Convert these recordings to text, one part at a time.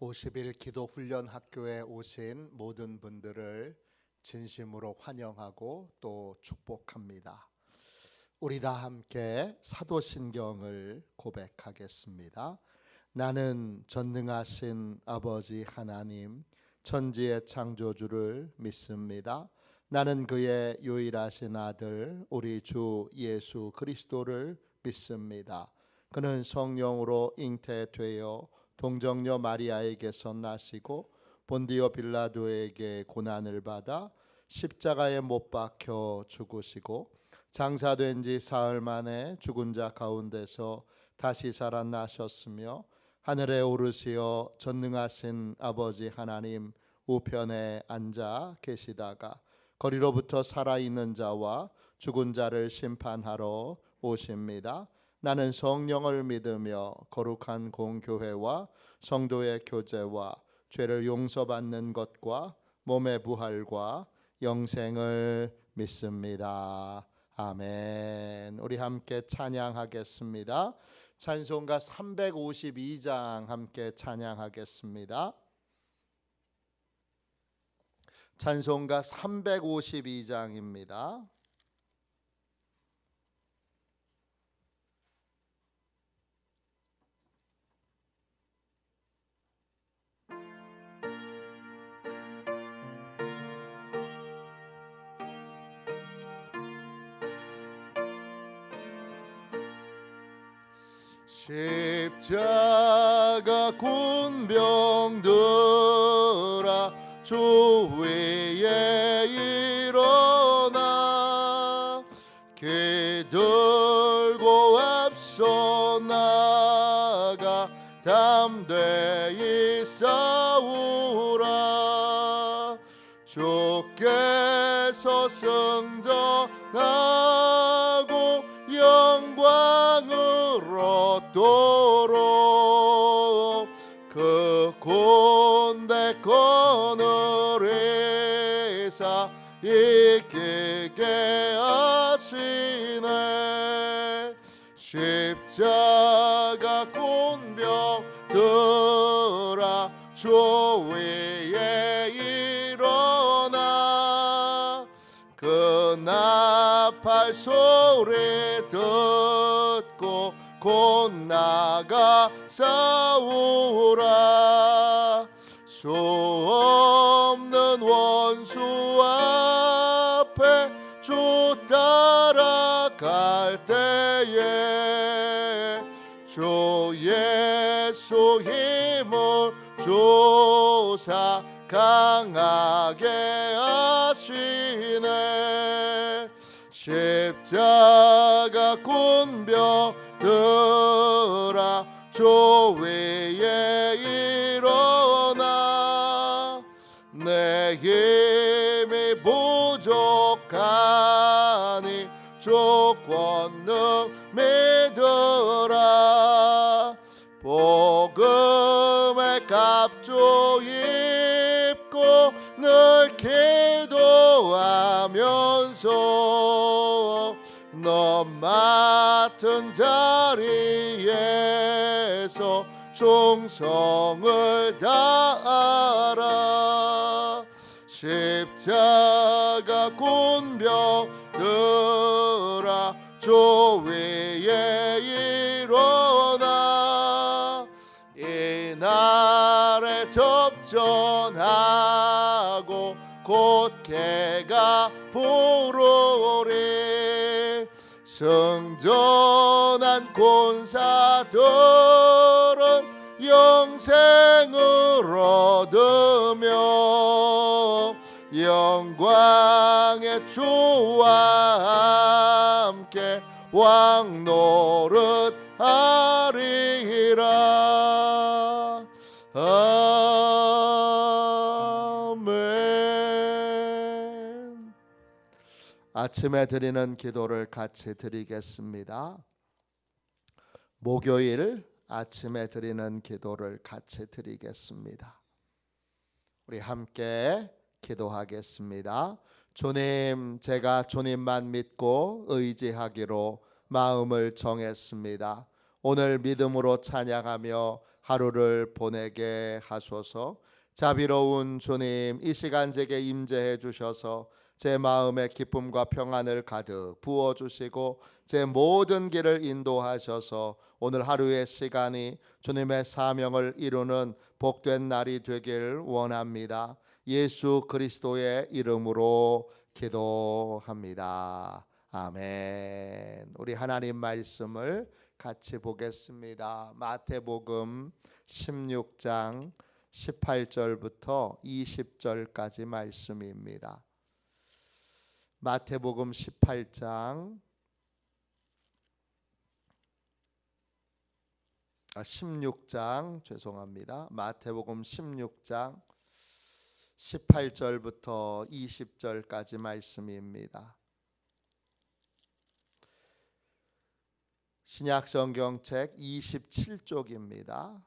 50일 기도 훈련 학교에 오신 모든 분들을 진심으로 환영하고 또 축복합니다. 우리 다 함께 사도신경을 고백하겠습니다. 나는 전능하신 아버지 하나님 천지의 창조주를 믿습니다. 나는 그의 유일하신 아들 우리 주 예수 그리스도를 믿습니다. 그는 성령으로 잉태되어 동정녀 마리아에게서 나시고 본디오 빌라도에게 고난을 받아 십자가에 못 박혀 죽으시고 장사된 지 사흘 만에 죽은 자 가운데서 다시 살아나셨으며 하늘에 오르시어 전능하신 아버지 하나님 우편에 앉아 계시다가 거리로부터 살아있는 자와 죽은 자를 심판하러 오십니다. 나는 성령을 믿으며 거룩한 공교회와 성도의 교제와 죄를 용서받는 것과 몸의 부활과 영생을 믿습니다. 아멘. 우리 함께 찬양하겠습니다. 찬송가 352장 함께 찬양하겠습니다. 찬송가 352장입니다. 십자가 군병들아 주 위에 일어나 기들고 앞서 나가 담대히 싸우라. 주께서 승전하고 영광을 얻도록 그 군대 거느리사 이기게 하시네. 십자가 군병들아 주 위에 일어나 그 나팔 소리 듣고 곧 나가 싸우라. 수 없는 원수 앞에 주 따라갈 때에 주 예수 힘을 주사 강하게 하시네. 십자가 군병들아 주 위에 일어나 내 힘이 부족하니 주 권능 믿으라. 복음의 갑주 입고 늘 기도하면서 너 맡은 자리에서 충성을 다하라. 십자가 군병들아 주 위에 일어나 이날에 접전하고 곧 개가 부르리. 승전한 군사들은 영생을 얻으며 영광의 주와 함께 왕 노릇하리라. 아멘. 아침에 드리는 기도를 같이 드리겠습니다. 목요일 아침에 드리는 기도를 같이 드리겠습니다. 우리 함께 기도하겠습니다. 주님, 제가 주님만 믿고 의지하기로 마음을 정했습니다. 오늘 믿음으로 찬양하며 하루를 보내게 하소서. 자비로운 주님, 이 시간 제게 임재해 주셔서 제 마음에 기쁨과 평안을 가득 부어 주시고 제 모든 길을 인도하셔서 오늘 하루의 시간이 주님의 사명을 이루는 복된 날이 되길 원합니다. 예수 그리스도의 이름으로 기도합니다. 아멘. 우리 하나님 말씀을 같이 보겠습니다. 마태복음 16장 18절부터 20절까지 말씀입니다. 마태복음 16장 마태복음 16장 18절부터 20절까지 말씀입니다. 신약성경책 27쪽입니다.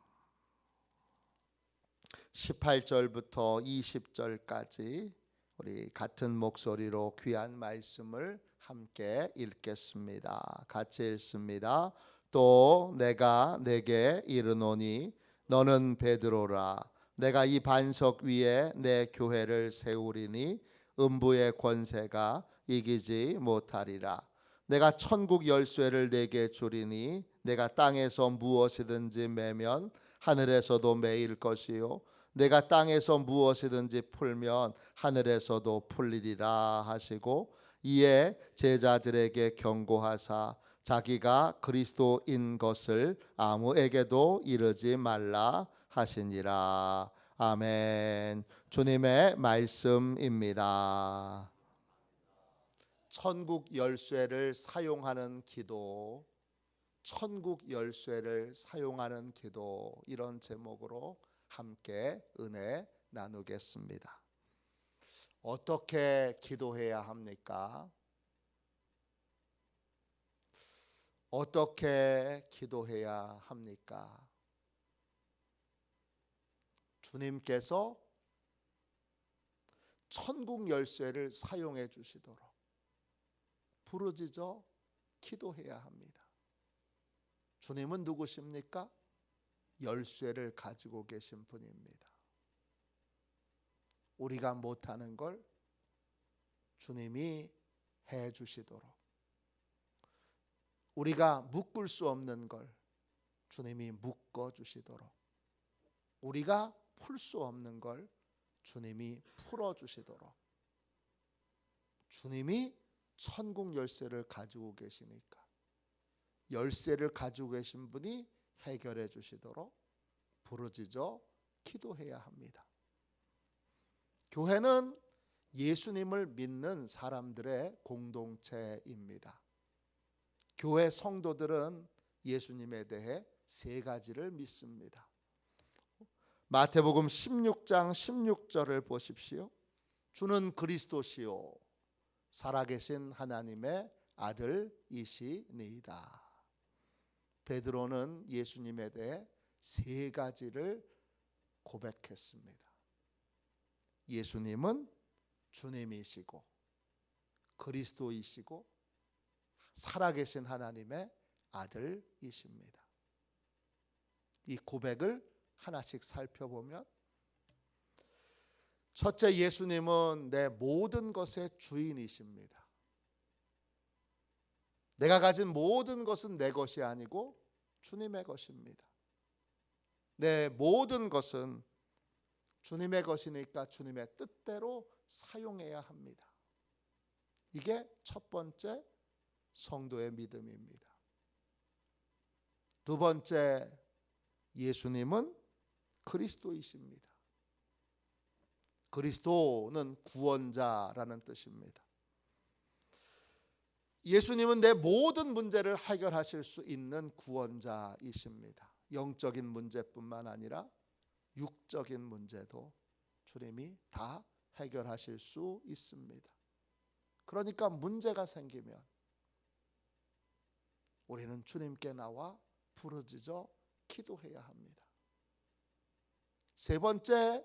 18절부터 20절까지 우리 같은 목소리로 귀한 말씀을 함께 읽겠습니다. 같이 읽습니다. 또 내가 내게 이르노니 너는 베드로라. 내가 이 반석 위에 내 교회를 세우리니 음부의 권세가 이기지 못하리라. 내가 천국 열쇠를 내게 주리니 내가 땅에서 무엇이든지 매면 하늘에서도 매일 것이요 내가 땅에서 무엇이든지 풀면 하늘에서도 풀리리라 하시고 이에 제자들에게 경고하사 자기가 그리스도인 것을 아무에게도 이르지 말라 하시니라. 아멘. 주님의 말씀입니다. 천국 열쇠를 사용하는 기도, 천국 열쇠를 사용하는 기도, 이런 제목으로 함께 은혜 나누겠습니다. 어떻게 기도해야 합니까? 어떻게 기도해야 합니까? 주님께서 천국 열쇠를 사용해 주시도록 부르짖어 기도해야 합니다. 주님은 누구십니까? 열쇠를 가지고 계신 분입니다. 우리가 못하는 걸 주님이 해 주시도록, 우리가 묶을 수 없는 걸 주님이 묶어 주시도록, 우리가 풀 수 없는 걸 주님이 풀어 주시도록, 주님이 천국 열쇠를 가지고 계시니까 열쇠를 가지고 계신 분이 해결해 주시도록 부르짖어 기도해야 합니다. 교회는 예수님을 믿는 사람들의 공동체입니다. 교회 성도들은 예수님에 대해 세 가지를 믿습니다. 마태복음 16장 16절을 보십시오. 주는 그리스도시요 살아계신 하나님의 아들이시니이다. 베드로는 예수님에 대해 세 가지를 고백했습니다. 예수님은 주님이시고 그리스도이시고 살아계신 하나님의 아들이십니다. 이 고백을 하나씩 살펴보면, 첫째, 예수님은 내 모든 것의 주인이십니다. 내가 가진 모든 것은 내 것이 아니고 주님의 것입니다. 내 모든 것은 주님의 것이니까 주님의 뜻대로 사용해야 합니다. 이게 첫 번째 성도의 믿음입니다. 두 번째, 예수님은 그리스도이십니다. 그리스도는 구원자라는 뜻입니다. 예수님은 내 모든 문제를 해결하실 수 있는 구원자이십니다. 영적인 문제뿐만 아니라 육적인 문제도 주님이 다 해결하실 수 있습니다. 그러니까 문제가 생기면 우리는 주님께 나와 부르짖어 기도해야 합니다. 세 번째,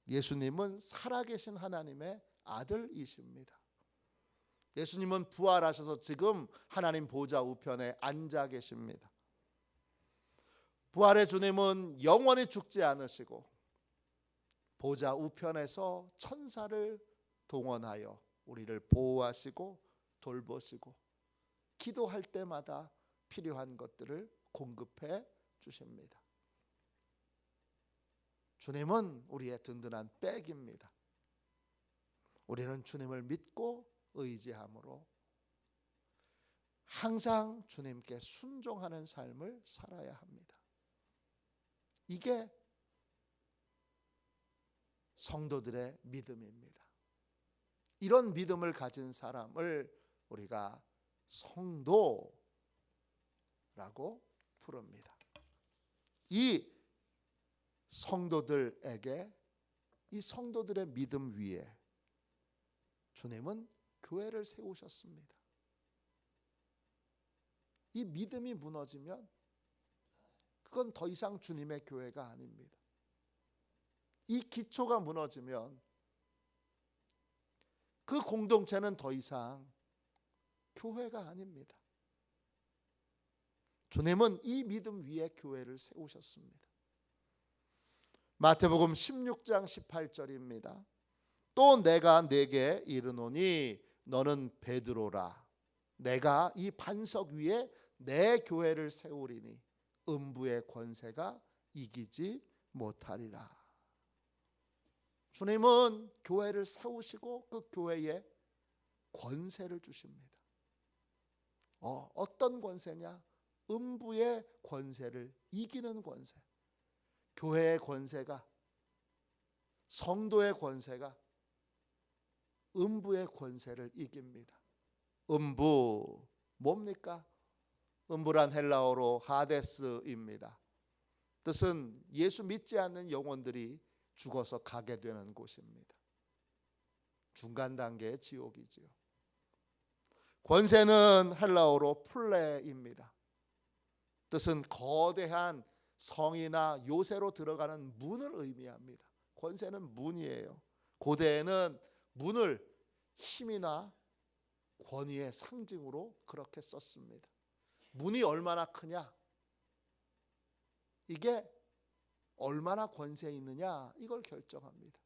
예수님은 살아계신 하나님의 아들이십니다. 예수님은 부활하셔서 지금 하나님 보좌 우편에 앉아 계십니다. 부활의 주님은 영원히 죽지 않으시고 보좌 우편에서 천사를 동원하여 우리를 보호하시고 돌보시고 기도할 때마다 필요한 것들을 공급해 주십니다. 주님은 우리의 든든한 백입니다. 우리는 주님을 믿고 의지함으로 항상 주님께 순종하는 삶을 살아야 합니다. 이게 성도들의 믿음입니다. 이런 믿음을 가진 사람을 우리가 성도라고 부릅니다. 이 성도들에게, 이 성도들의 믿음 위에 주님은 교회를 세우셨습니다. 이 믿음이 무너지면 그건 더 이상 주님의 교회가 아닙니다. 이 기초가 무너지면 그 공동체는 더 이상 교회가 아닙니다. 주님은 이 믿음 위에 교회를 세우셨습니다. 마태복음 16장 18절입니다. 또 내가 네게 이르노니 너는 베드로라. 내가 이 반석 위에 내 교회를 세우리니 음부의 권세가 이기지 못하리라. 주님은 교회를 세우시고 그 교회에 권세를 주십니다. 어떤 권세냐? 음부의 권세를 이기는 권세. 교회의 권세가, 성도의 권세가 음부의 권세를 이깁니다. 음부 뭡니까? 음부란 헬라어로 하데스입니다. 뜻은 예수 믿지 않는 영혼들이 죽어서 가게 되는 곳입니다. 중간 단계의 지옥이지요. 권세는 헬라어로 플레입니다. 뜻은 거대한 성이나 요새로 들어가는 문을 의미합니다. 권세는 문이에요. 고대에는 문을 힘이나 권위의 상징으로 그렇게 썼습니다. 문이 얼마나 크냐, 이게 얼마나 권세 있느냐, 이걸 결정합니다.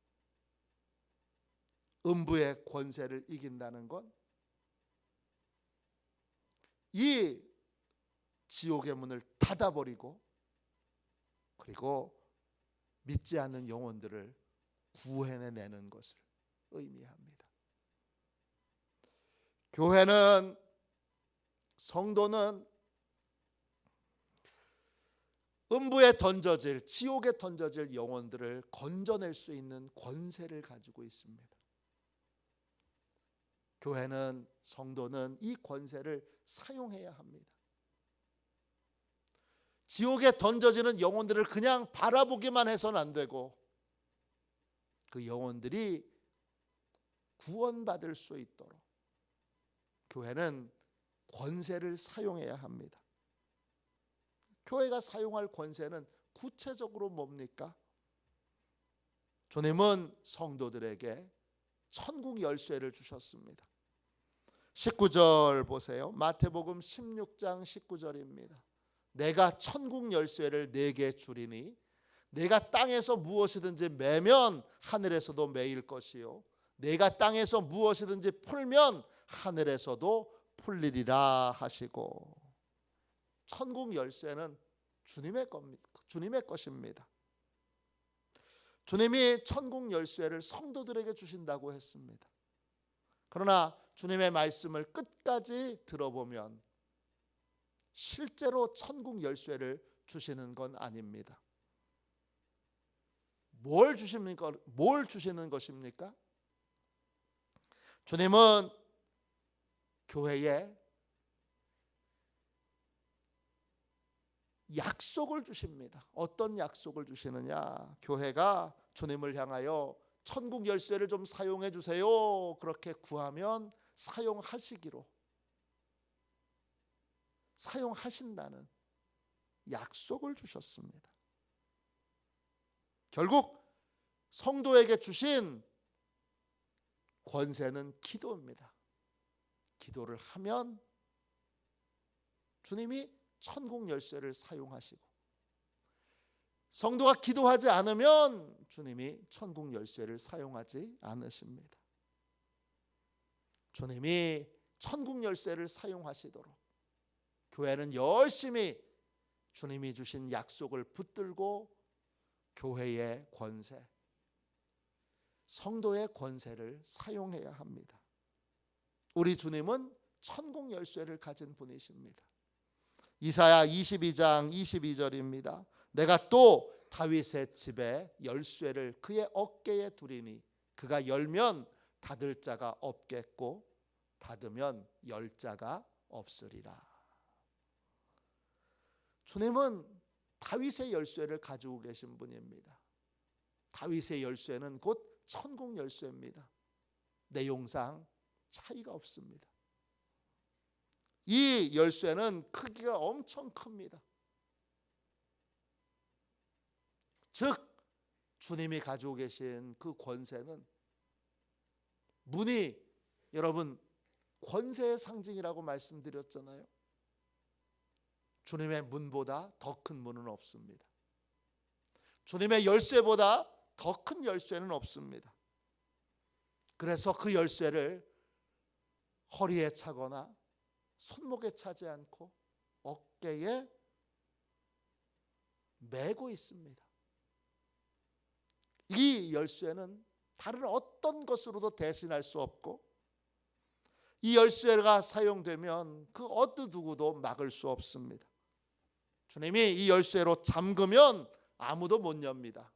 음부의 권세를 이긴다는 건 이 지옥의 문을 닫아버리고 그리고 믿지 않는 영혼들을 구해내는 것을 의미합니다. 교회는, 성도는 음부에 던져질, 지옥에 던져질 영혼들을 건져낼 수 있는 권세를 가지고 있습니다. 교회는, 성도는 이 권세를 사용해야 합니다. 지옥에 던져지는 영혼들을 그냥 바라보기만 해서는 안 되고 그 영혼들이 구원받을 수 있도록 교회는 권세를 사용해야 합니다. 교회가 사용할 권세는 구체적으로 뭡니까? 주님은 성도들에게 천국 열쇠를 주셨습니다. 19절 보세요. 마태복음 16장 19절입니다. 내가 천국 열쇠를 네게 주리니 내가 땅에서 무엇이든지 매면 하늘에서도 매일 것이요 내가 땅에서 무엇이든지 풀면 하늘에서도 풀리리라 하시고, 천국 열쇠는 주님의 것입니다. 주님이 천국 열쇠를 성도들에게 주신다고 했습니다. 그러나 주님의 말씀을 끝까지 들어보면 실제로 천국 열쇠를 주시는 건 아닙니다. 뭘 주십니까? 뭘 주시는 것입니까? 주님은 교회에 약속을 주십니다. 어떤 약속을 주시느냐? 교회가 주님을 향하여 천국 열쇠를 좀 사용해 주세요, 그렇게 구하면 사용하시기로, 사용하신다는 약속을 주셨습니다. 결국 성도에게 주신 권세는 기도입니다. 기도를 하면 주님이 천국 열쇠를 사용하시고 성도가 기도하지 않으면 주님이 천국 열쇠를 사용하지 않으십니다. 주님이 천국 열쇠를 사용하시도록 교회는 열심히 주님이 주신 약속을 붙들고 교회의 권세, 성도의 권세를 사용해야 합니다. 우리 주님은 천국 열쇠를 가진 분이십니다. 이사야 22장 22절입니다. 내가 또 다윗의 집에 열쇠를 그의 어깨에 두리니 그가 열면 닫을 자가 없겠고 닫으면 열 자가 없으리라. 주님은 다윗의 열쇠를 가지고 계신 분입니다. 다윗의 열쇠는 곧 천국 열쇠입니다. 내용상 차이가 없습니다. 이 열쇠는 크기가 엄청 큽니다. 즉 주님이 가지고 계신 그 권세는 문이, 여러분 권세의 상징이라고 말씀드렸잖아요. 주님의 문보다 더 큰 문은 없습니다. 주님의 열쇠보다 더 큰 열쇠는 없습니다. 그래서 그 열쇠를 허리에 차거나 손목에 차지 않고 어깨에 메고 있습니다. 이 열쇠는 다른 어떤 것으로도 대신할 수 없고 이 열쇠가 사용되면 그 어느 누구도 막을 수 없습니다. 주님이 이 열쇠로 잠그면 아무도 못 엽니다.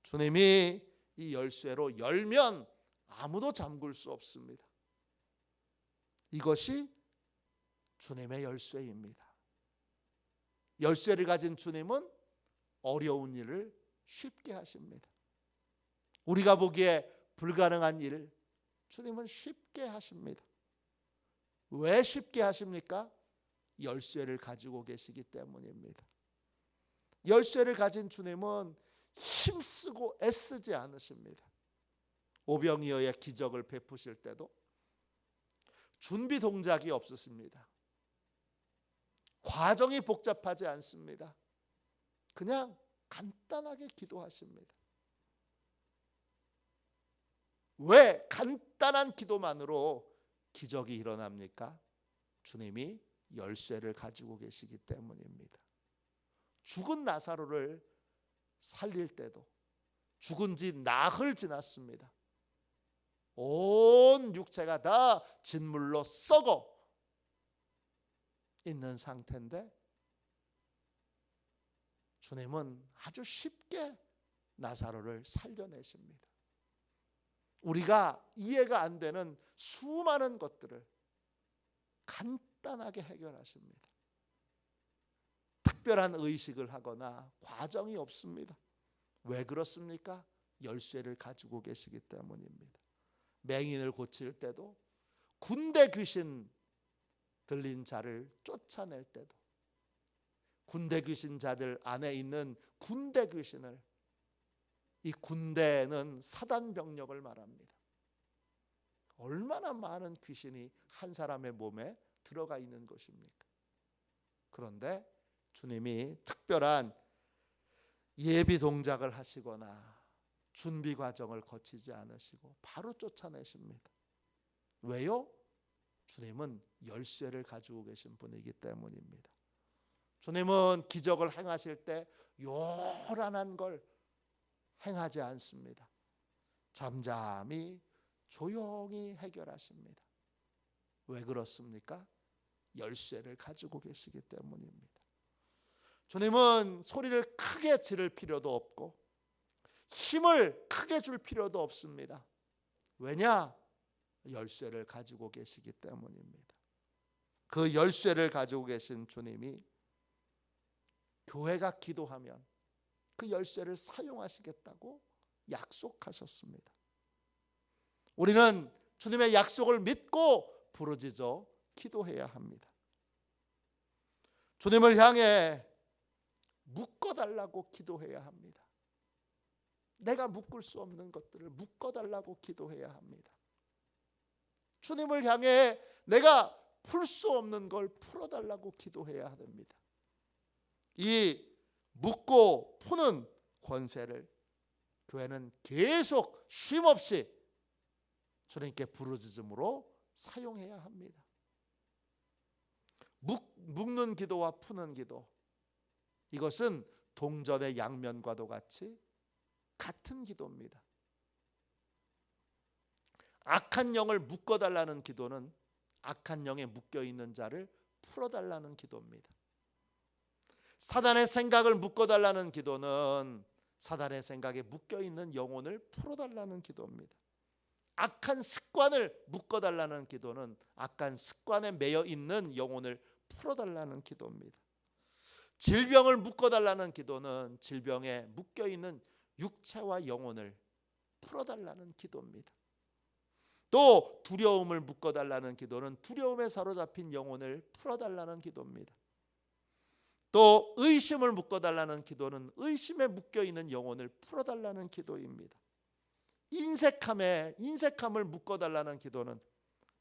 주님이 이 열쇠로 열면 아무도 잠글 수 없습니다. 이것이 주님의 열쇠입니다. 열쇠를 가진 주님은 어려운 일을 쉽게 하십니다. 우리가 보기에 불가능한 일을 주님은 쉽게 하십니다. 왜 쉽게 하십니까? 열쇠를 가지고 계시기 때문입니다. 열쇠를 가진 주님은 힘쓰고 애쓰지 않으십니다. 오병이어의 기적을 베푸실 때도 준비 동작이 없으십니다. 과정이 복잡하지 않습니다. 그냥 간단하게 기도하십니다. 왜 간단한 기도만으로 기적이 일어납니까? 주님이 열쇠를 가지고 계시기 때문입니다. 죽은 나사로를 살릴 때도 죽은 지 나흘 지났습니다. 온 육체가 다 진물로 썩어 있는 상태인데 주님은 아주 쉽게 나사로를 살려내십니다. 우리가 이해가 안 되는 수많은 것들을 간단하게 해결하십니다. 특별한 의식을 하거나 과정이 없습니다. 왜 그렇습니까? 열쇠를 가지고 계시기 때문입니다. 맹인을 고칠 때도, 군대 귀신 들린 자를 쫓아낼 때도, 군대 귀신 자들 안에 있는 군대 귀신을, 이 군대는 사단 병력을 말합니다. 얼마나 많은 귀신이 한 사람의 몸에 들어가 있는 것입니까? 그런데 주님이 특별한 예비 동작을 하시거나 준비 과정을 거치지 않으시고 바로 쫓아내십니다. 왜요? 주님은 열쇠를 가지고 계신 분이기 때문입니다. 주님은 기적을 행하실 때 요란한 걸 행하지 않습니다. 잠잠히 조용히 해결하십니다. 왜 그렇습니까? 열쇠를 가지고 계시기 때문입니다. 주님은 소리를 크게 지를 필요도 없고 힘을 크게 줄 필요도 없습니다. 왜냐? 열쇠를 가지고 계시기 때문입니다. 그 열쇠를 가지고 계신 주님이 교회가 기도하면 그 열쇠를 사용하시겠다고 약속하셨습니다. 우리는 주님의 약속을 믿고 부르짖어 기도해야 합니다. 주님을 향해 묶어달라고 기도해야 합니다. 내가 묶을 수 없는 것들을 묶어달라고 기도해야 합니다. 주님을 향해 내가 풀 수 없는 걸 풀어달라고 기도해야 됩니다. 이 묻고 푸는 권세를 교회는 계속 쉼없이 주님께 부르짖음으로 사용해야 합니다. 묵는 기도와 푸는 기도, 이것은 동전의 양면과도 같은 기도입니다. 악한 영을 묶어달라는 기도는 악한 영에 묶여있는 자를 풀어달라는 기도입니다. 사단의 생각을 묶어달라는 기도는 사단의 생각에 묶여있는 영혼을 풀어달라는 기도입니다. 악한 습관을 묶어달라는 기도는 악한 습관에 매여있는 영혼을 풀어달라는 기도입니다. 질병을 묶어달라는 기도는 질병에 묶여있는 육체와 영혼을 풀어달라는 기도입니다. 또 두려움을 묶어달라는 기도는 두려움에 사로잡힌 영혼을 풀어달라는 기도입니다. 또 의심을 묶어달라는 기도는 의심에 묶여있는 영혼을 풀어달라는 기도입니다. 인색함을 묶어달라는 기도는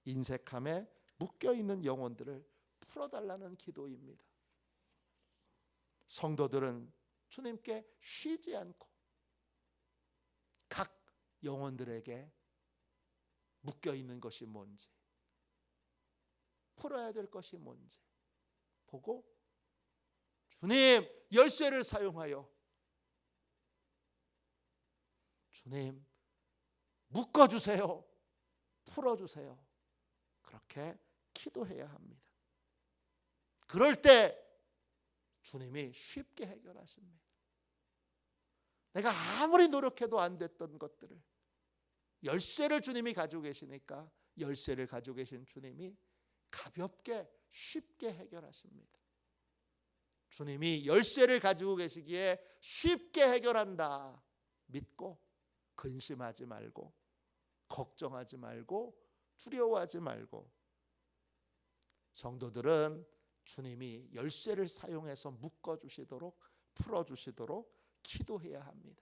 인색함에 묶여있는 영혼들을 풀어달라는 기도입니다. 성도들은 주님께 쉬지 않고 각 영혼들에게 묶여있는 것이 뭔지, 풀어야 될 것이 뭔지 보고 주님 열쇠를 사용하여 주님 묶어주세요, 풀어주세요, 그렇게 기도해야 합니다. 그럴 때 주님이 쉽게 해결하십니다. 내가 아무리 노력해도 안 됐던 것들을 열쇠를 주님이 가지고 계시니까 열쇠를 가지고 계신 주님이 가볍게 쉽게 해결하십니다. 주님이 열쇠를 가지고 계시기에 쉽게 해결한다 믿고 근심하지 말고 걱정하지 말고 두려워하지 말고 성도들은 주님이 열쇠를 사용해서 묶어주시도록 풀어주시도록 기도해야 합니다.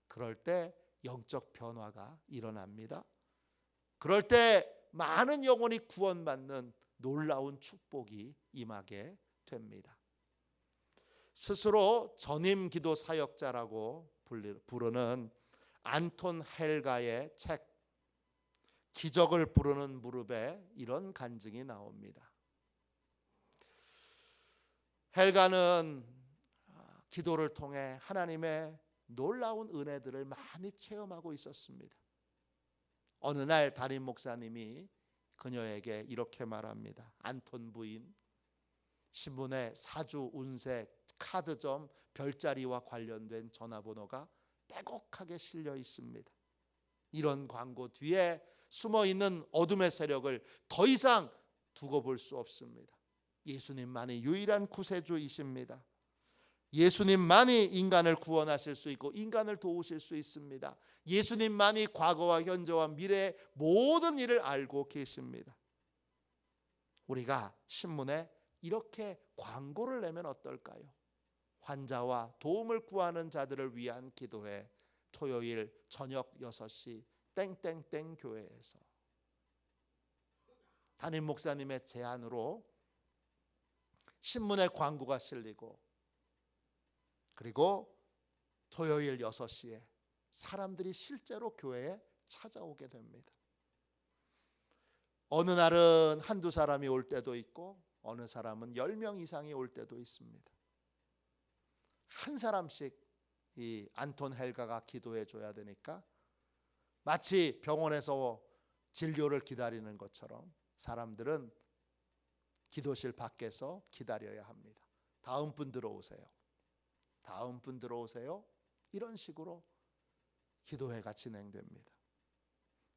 그럴 때 영적 변화가 일어납니다. 그럴 때 많은 영혼이 구원받는 놀라운 축복이 임하게 됩니다. 스스로 전임 기도 사역자라고 부르는 안톤 헬가의 책 기적을 부르는 무릎에 이런 간증이 나옵니다. 헬가는 기도를 통해 하나님의 놀라운 은혜들을 많이 체험하고 있었습니다. 어느 날 담임 목사님이 그녀에게 이렇게 말합니다. 안톤 부인, 신문에 사주 운세 카드점 별자리와 관련된 전화번호가 빼곡하게 실려 있습니다. 이런 광고 뒤에 숨어있는 어둠의 세력을 더 이상 두고 볼 수 없습니다. 예수님만이 유일한 구세주이십니다. 예수님만이 인간을 구원하실 수 있고 인간을 도우실 수 있습니다. 예수님만이 과거와 현재와 미래의 모든 일을 알고 계십니다. 우리가 신문에 이렇게 광고를 내면 어떨까요? 환자와 도움을 구하는 자들을 위한 기도회, 토요일 저녁 6시 땡땡땡 교회에서. 담임 목사님의 제안으로 신문에 광고가 실리고 그리고 토요일 6시에 사람들이 실제로 교회에 찾아오게 됩니다. 어느 날은 한두 사람이 올 때도 있고 어느 사람은 10명 이상이 올 때도 있습니다. 한 사람씩 이 안톤 헬가가 기도해 줘야 되니까 마치 병원에서 진료를 기다리는 것처럼 사람들은 기도실 밖에서 기다려야 합니다. 다음 분 들어오세요. 다음 분 들어오세요. 이런 식으로 기도회가 진행됩니다.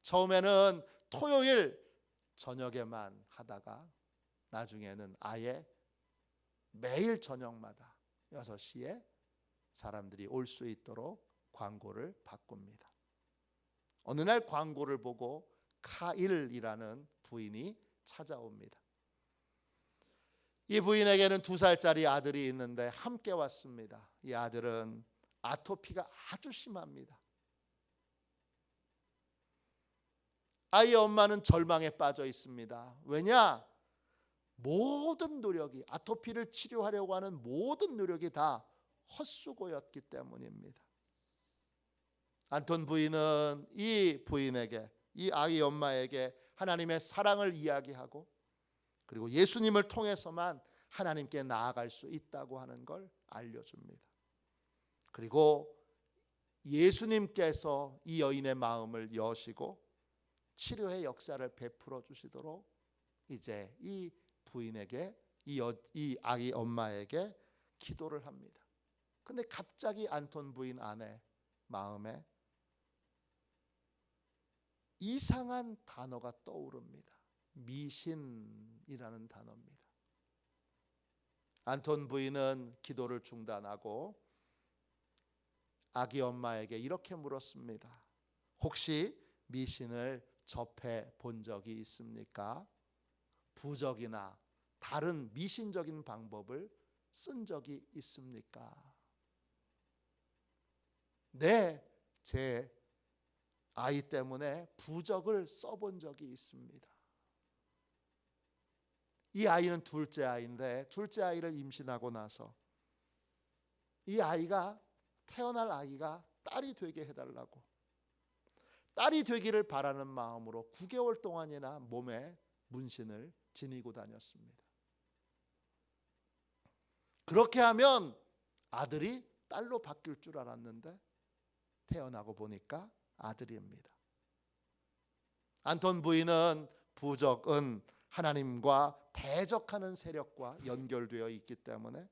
처음에는 토요일 저녁에만 하다가 나중에는 아예 매일 저녁마다 6시에 사람들이 올 수 있도록 광고를 바꿉니다. 어느 날 광고를 보고 카일이라는 부인이 찾아옵니다. 이 부인에게는 2살짜리 아들이 있는데 함께 왔습니다. 이 아들은 아토피가 아주 심합니다. 아이의 엄마는 절망에 빠져 있습니다. 왜냐? 모든 노력이, 아토피를 치료하려고 하는 모든 노력이 다 헛수고였기 때문입니다. 안톤 부인은 이 부인에게, 이 아이 엄마에게 하나님의 사랑을 이야기하고 그리고 예수님을 통해서만 하나님께 나아갈 수 있다고 하는 걸 알려줍니다. 그리고 예수님께서 이 여인의 마음을 여시고 치료의 역사를 베풀어 주시도록 이제 이 부인에게, 이 아이 엄마에게 기도를 합니다. 근데 갑자기 안톤 부인 안에 마음에 이상한 단어가 떠오릅니다. 미신이라는 단어입니다. 안톤 부인은 기도를 중단하고 아기 엄마에게 이렇게 물었습니다. 혹시 미신을 접해 본 적이 있습니까? 부적이나 다른 미신적인 방법을 쓴 적이 있습니까? 네, 제 아이 때문에 부적을 써본 적이 있습니다. 이 아이는 둘째 아이인데 둘째 아이를 임신하고 나서 이 아이가, 태어날 아이가 딸이 되게 해달라고, 딸이 되기를 바라는 마음으로 9개월 동안이나 몸에 문신을 지니고 다녔습니다. 그렇게 하면 아들이 딸로 바뀔 줄 알았는데 태어나고 보니까 아들입니다. 안톤 부인은 부적은 하나님과 대적하는 세력과 연결되어 있기 때문에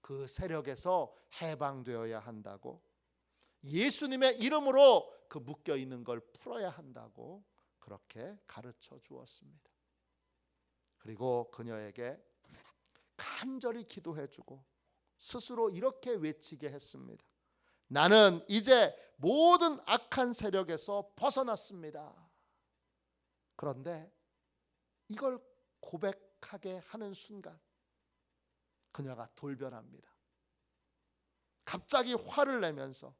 그 세력에서 해방되어야 한다고, 예수님의 이름으로 그 묶여 있는 걸 풀어야 한다고 그렇게 가르쳐 주었습니다. 그리고 그녀에게 간절히 기도해주고 스스로 이렇게 외치게 했습니다. 나는 이제 모든 악한 세력에서 벗어났습니다. 그런데 이걸 고백하게 하는 순간 그녀가 돌변합니다. 갑자기 화를 내면서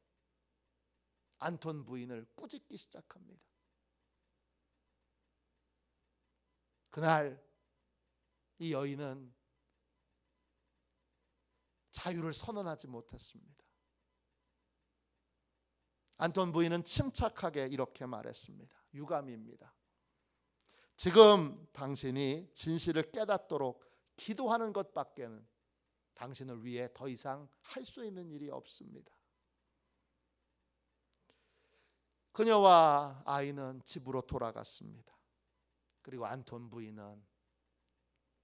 안톤 부인을 꾸짖기 시작합니다. 그날 이 여인은 자유를 선언하지 못했습니다. 안톤 부인은 침착하게 이렇게 말했습니다. 유감입니다. 지금 당신이 진실을 깨닫도록 기도하는 것밖에는 당신을 위해 더 이상 할 수 있는 일이 없습니다. 그녀와 아이는 집으로 돌아갔습니다. 그리고 안톤 부인은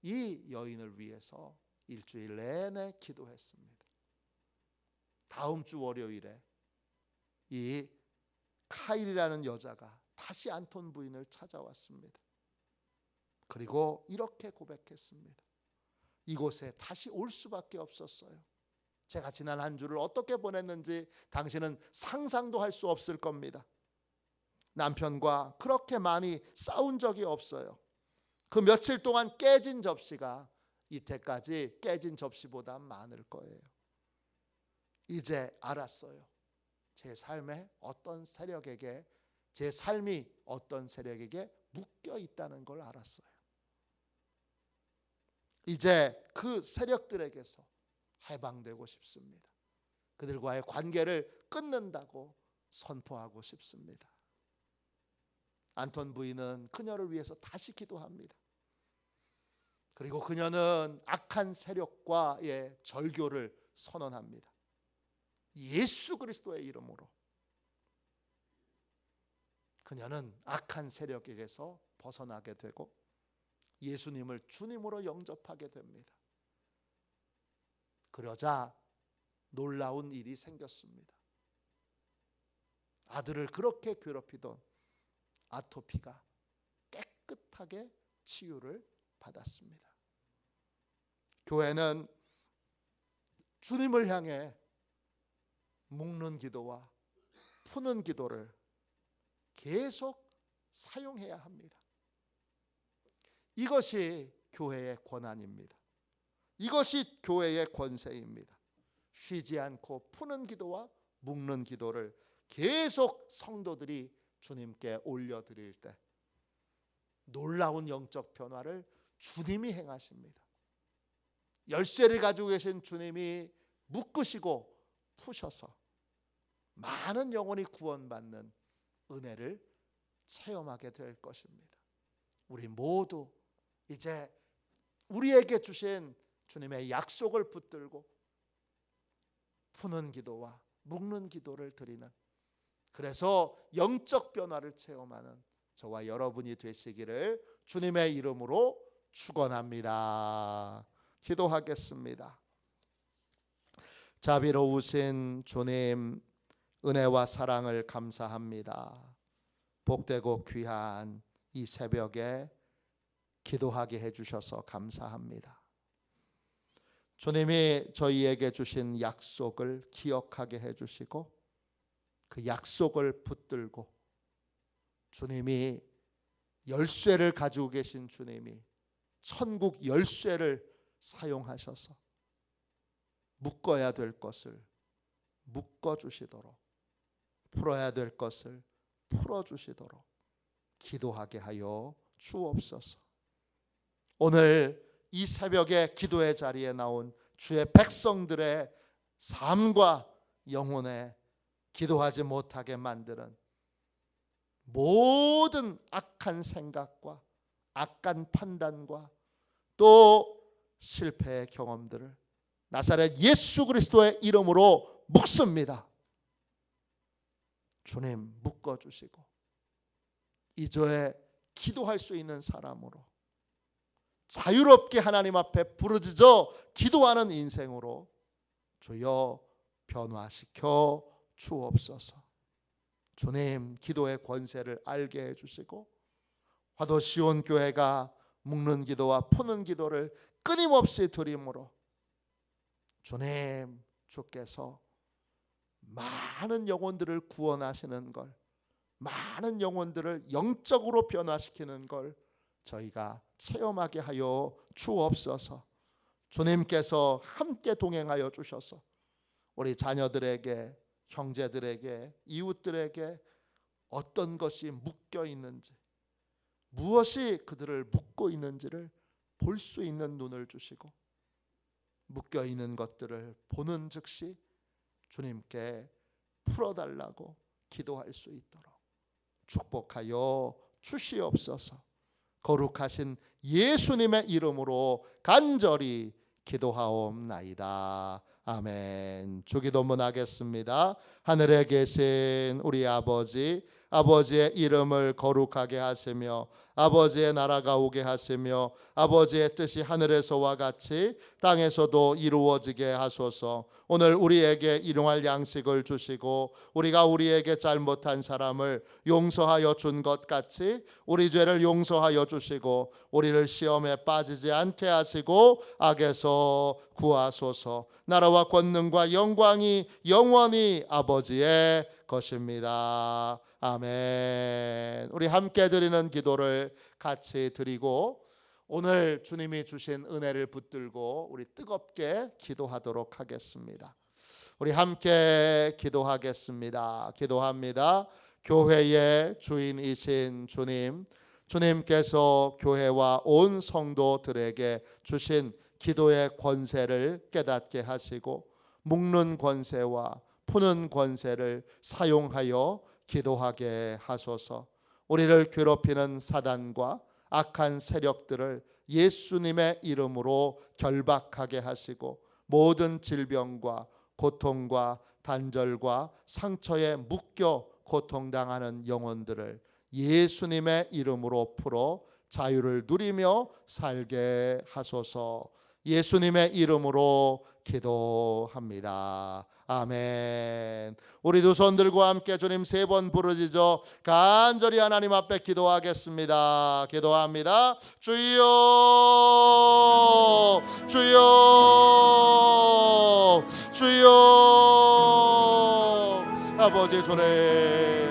이 여인을 위해서 일주일 내내 기도했습니다. 다음 주 월요일에 이 카일이라는 여자가 다시 안톤 부인을 찾아왔습니다. 그리고 이렇게 고백했습니다. 이곳에 다시 올 수밖에 없었어요. 제가 지난 한 주를 어떻게 보냈는지 당신은 상상도 할 수 없을 겁니다. 남편과 그렇게 많이 싸운 적이 없어요. 그 며칠 동안 깨진 접시가 이때까지 깨진 접시보다 많을 거예요. 이제 알았어요. 제 삶에 어떤 세력에게, 제 삶이 어떤 세력에게 묶여 있다는 걸 알았어요. 이제 그 세력들에게서 해방되고 싶습니다. 그들과의 관계를 끊는다고 선포하고 싶습니다. 안톤 부인은 그녀를 위해서 다시 기도합니다. 그리고 그녀는 악한 세력과의 절교를 선언합니다. 예수 그리스도의 이름으로 그녀는 악한 세력에게서 벗어나게 되고 예수님을 주님으로 영접하게 됩니다. 그러자 놀라운 일이 생겼습니다. 아들을 그렇게 괴롭히던 아토피가 깨끗하게 치유를 받았습니다. 교회는 주님을 향해 묶는 기도와 푸는 기도를 계속 사용해야 합니다. 이것이 교회의 권한입니다. 이것이 교회의 권세입니다. 쉬지 않고 푸는 기도와 묶는 기도를 계속 성도들이 주님께 올려드릴 때 놀라운 영적 변화를 주님이 행하십니다. 열쇠를 가지고 계신 주님이 묶으시고 푸셔서 많은 영혼이 구원받는 은혜를 체험하게 될 것입니다. 우리 모두 이제 우리에게 주신 주님의 약속을 붙들고 푸는 기도와 묶는 기도를 드리는, 그래서 영적 변화를 체험하는 저와 여러분이 되시기를 주님의 이름으로 축원합니다. 기도하겠습니다. 자비로우신 주님, 은혜와 사랑을 감사합니다. 복되고 귀한 이 새벽에 기도하게 해주셔서 감사합니다. 주님이 저희에게 주신 약속을 기억하게 해주시고 그 약속을 붙들고, 주님이 열쇠를 가지고 계신 주님이 천국 열쇠를 사용하셔서 묶어야 될 것을 묶어주시도록, 풀어야 될 것을 풀어주시도록 기도하게 하여 주옵소서. 오늘 이 새벽에 기도의 자리에 나온 주의 백성들의 삶과 영혼에 기도하지 못하게 만드는 모든 악한 생각과 악한 판단과 또 실패의 경험들을 나사렛 예수 그리스도의 이름으로 묶습니다. 주님, 묶어주시고 이제에 기도할 수 있는 사람으로, 자유롭게 하나님 앞에 부르짖어 기도하는 인생으로 주여 변화시켜 주옵소서. 주님, 기도의 권세를 알게 해주시고 화도 시온 교회가 묶는 기도와 푸는 기도를 끊임없이 드림으로 주님, 주께서 많은 영혼들을 구원하시는 걸, 많은 영혼들을 영적으로 변화시키는 걸 저희가 체험하게 하여 주옵소서. 주님께서 함께 동행하여 주셔서 우리 자녀들에게, 형제들에게, 이웃들에게 어떤 것이 묶여 있는지, 무엇이 그들을 묶고 있는지를 볼 수 있는 눈을 주시고, 묶여 있는 것들을 보는 즉시 주님께 풀어달라고 기도할 수 있도록 축복하여 주시옵소서. 거룩하신 예수님의 이름으로 간절히 기도하옵나이다. 아멘. 주기도문 하겠습니다. 하늘에 계신 우리 아버지, 아버지의 이름을 거룩하게 하시며 아버지의 나라가 오게 하시며 아버지의 뜻이 하늘에서와 같이 땅에서도 이루어지게 하소서. 오늘 우리에게 일용할 양식을 주시고 우리가 우리에게 잘못한 사람을 용서하여 준 것 같이 우리 죄를 용서하여 주시고 우리를 시험에 빠지지 않게 하시고 악에서 구하소서. 나라와 권능과 영광이 영원히 아버지의 것입니다. 아멘. 우리 함께 드리는 기도를 같이 드리고 오늘 주님이 주신 은혜를 붙들고 우리 뜨겁게 기도하도록 하겠습니다. 우리 함께 기도하겠습니다. 기도합니다. 교회의 주인이신 주님, 주님께서 교회와 온 성도들에게 주신 기도의 권세를 깨닫게 하시고 묶는 권세와 푸는 권세를 사용하여 기도하게 하소서. 우리를 괴롭히는 사단과 악한 세력들을 예수님의 이름으로 결박하게 하시고 모든 질병과 고통과 단절과 상처에 묶여 고통당하는 영혼들을 예수님의 이름으로 풀어 자유를 누리며 살게 하소서. 예수님의 이름으로 기도합니다. 아멘. 우리 두 손 들고 함께 주님 3번 부르짖어 간절히 하나님 앞에 기도하겠습니다. 기도합니다. 주여, 주여, 주여. 아버지 주님,